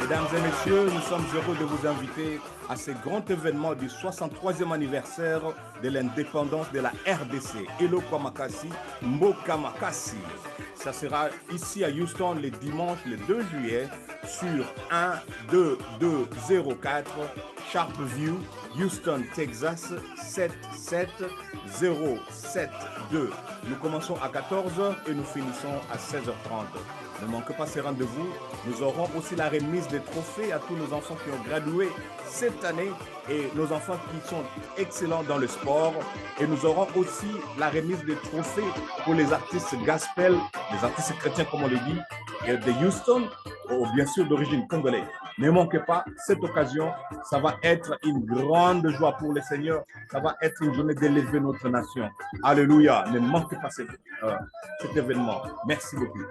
Mesdames et messieurs, nous sommes heureux de vous inviter à ce grand événement du 63e anniversaire de l'indépendance de la RDC, Elokwa Makassi, Mboka Makassi. Ça sera ici à Houston le dimanche le 2 juillet sur 12204 Sharpview, Houston, Texas 77072. Nous commençons à 14h et nous finissons à 16h30. Ne manquez pas ces rendez-vous. Nous aurons aussi la remise des trophées à tous nos enfants qui ont gradué cette année et nos enfants qui sont excellents dans le sport. Et nous aurons aussi la remise des trophées pour les artistes gospel, les artistes chrétiens comme on le dit, de Houston, ou bien sûr d'origine congolaise. Ne manquez pas cette occasion. Ça va être une grande joie pour le Seigneur. Ça va être une journée d'élever notre nation. Alléluia. Ne manquez pas cet événement. Merci beaucoup.